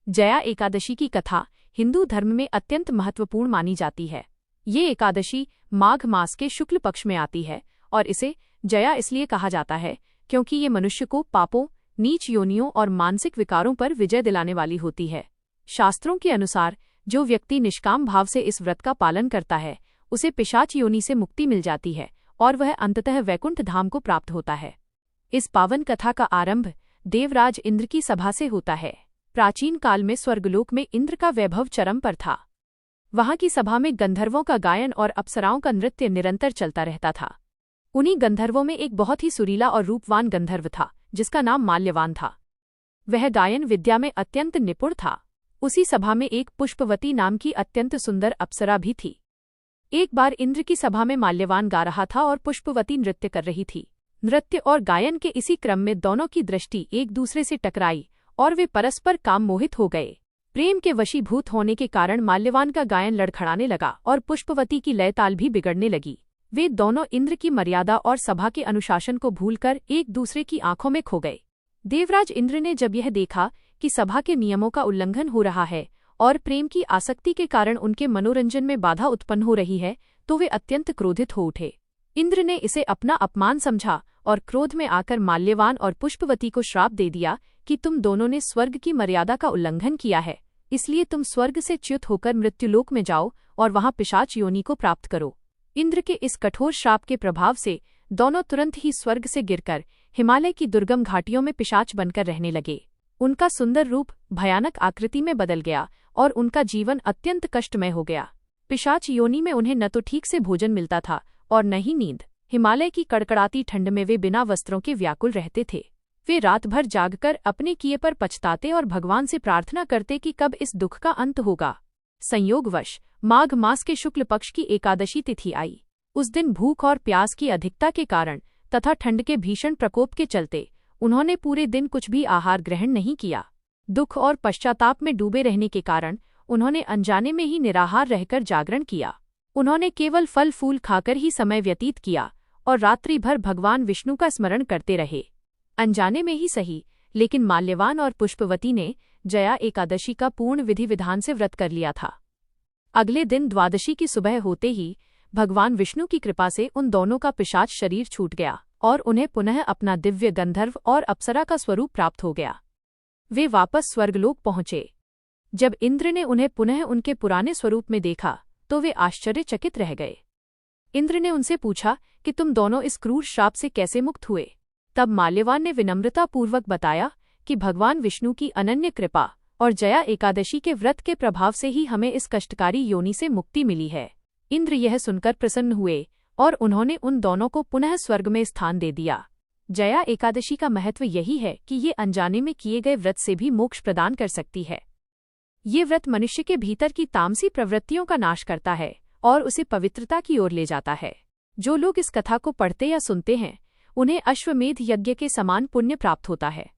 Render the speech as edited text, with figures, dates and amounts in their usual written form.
जया एकादशी की कथा हिंदू धर्म में अत्यंत महत्वपूर्ण मानी जाती है। ये एकादशी माघ मास के शुक्ल पक्ष में आती है और इसे जया इसलिए कहा जाता है क्योंकि ये मनुष्य को पापों, नीच योनियों और मानसिक विकारों पर विजय दिलाने वाली होती है। शास्त्रों के अनुसार जो व्यक्ति निष्काम भाव से इस व्रत का पालन करता है उसे पिशाच योनि से मुक्ति मिल जाती है और वह अंततः वैकुंठ धाम को प्राप्त होता है। इस पावन कथा का आरंभ देवराज इंद्र की सभा से होता है। प्राचीन काल में स्वर्गलोक में इंद्र का वैभव चरम पर था। वहां की सभा में गंधर्वों का गायन और अप्सराओं का नृत्य निरंतर चलता रहता था। उन्हीं गंधर्वों में एक बहुत ही सुरीला और रूपवान गंधर्व था जिसका नाम माल्यवान था। वह गायन विद्या में अत्यंत निपुण था। उसी सभा में एक पुष्पवती नाम की अत्यंत सुंदर अप्सरा भी थी। एक बार इंद्र की सभा में माल्यवान गा रहा था और पुष्पवती नृत्य कर रही थी। नृत्य और गायन के इसी क्रम में दोनों की दृष्टि एक दूसरे से टकराई और वे परस्पर काम मोहित हो गए। प्रेम के वशीभूत होने के कारण माल्यवान का गायन लड़खड़ाने लगा और पुष्पवती की लय ताल भी बिगड़ने लगी। वे दोनों इंद्र की मर्यादा और सभा के अनुशासन को भूलकर एक दूसरे की आंखों में खो गए। देवराज इंद्र ने जब यह देखा कि सभा के नियमों का उल्लंघन हो रहा है और प्रेम की आसक्ति के कारण उनके मनोरंजन में बाधा उत्पन्न हो रही है तो वे अत्यंत क्रोधित हो उठे। इंद्र ने इसे अपना अपमान समझा और क्रोध में आकर माल्यवान और पुष्पवती को श्राप दे दिया कि तुम दोनों ने स्वर्ग की मर्यादा का उल्लंघन किया है, इसलिए तुम स्वर्ग से च्युत होकर मृत्युलोक में जाओ और वहां पिशाच योनि को प्राप्त करो। इंद्र के इस कठोर श्राप के प्रभाव से दोनों तुरंत ही स्वर्ग से गिरकर हिमालय की दुर्गम घाटियों में पिशाच बनकर रहने लगे। उनका सुंदर रूप भयानक आकृति में बदल गया और उनका जीवन अत्यंत कष्टमय हो गया। पिशाच योनि में उन्हें न तो ठीक से भोजन मिलता था और न ही नींद। हिमालय की कड़कड़ाती ठंड में वे बिना वस्त्रों के व्याकुल रहते थे। वे रात भर जागकर अपने किए पर पछताते और भगवान से प्रार्थना करते कि कब इस दुख का अंत होगा। संयोगवश माघ मास के शुक्ल पक्ष की एकादशी तिथि आई। उस दिन भूख और प्यास की अधिकता के कारण तथा ठंड के भीषण प्रकोप के चलते उन्होंने पूरे दिन कुछ भी आहार ग्रहण नहीं किया। दुख और पश्चाताप में डूबे रहने के कारण उन्होंने अनजाने में ही निराहार रहकर जागरण किया। उन्होंने केवल फल फूल खाकर ही समय व्यतीत किया और रात्रि भर भगवान विष्णु का स्मरण करते रहे। अनजाने में ही सही, लेकिन माल्यवान और पुष्पवती ने जया एकादशी का पूर्ण विधि विधान से व्रत कर लिया था। अगले दिन द्वादशी की सुबह होते ही भगवान विष्णु की कृपा से उन दोनों का पिशाच शरीर छूट गया और उन्हें पुनः अपना दिव्य गंधर्व और अप्सरा का स्वरूप प्राप्त हो गया। वे वापस स्वर्गलोक पहुंचे। जब इंद्र ने उन्हें पुनः उनके पुराने स्वरूप में देखा तो वे आश्चर्यचकित रह गए। इंद्र ने उनसे पूछा कि तुम दोनों इस क्रूर श्राप से कैसे मुक्त हुए। तब माल्यवान ने विनम्रतापूर्वक बताया कि भगवान विष्णु की अनन्य कृपा और जया एकादशी के व्रत के प्रभाव से ही हमें इस कष्टकारी योनि से मुक्ति मिली है। इंद्र यह सुनकर प्रसन्न हुए और उन्होंने उन दोनों को पुनः स्वर्ग में स्थान दे दिया। जया एकादशी का महत्व यही है कि ये अनजाने में किए गए व्रत से भी मोक्ष प्रदान कर सकती है। ये व्रत मनुष्य के भीतर की तामसी प्रवृत्तियों का नाश करता है और उसे पवित्रता की ओर ले जाता है। जो लोग इस कथा को पढ़ते या सुनते हैं उन्हें अश्वमेध यज्ञ के समान पुण्य प्राप्त होता है।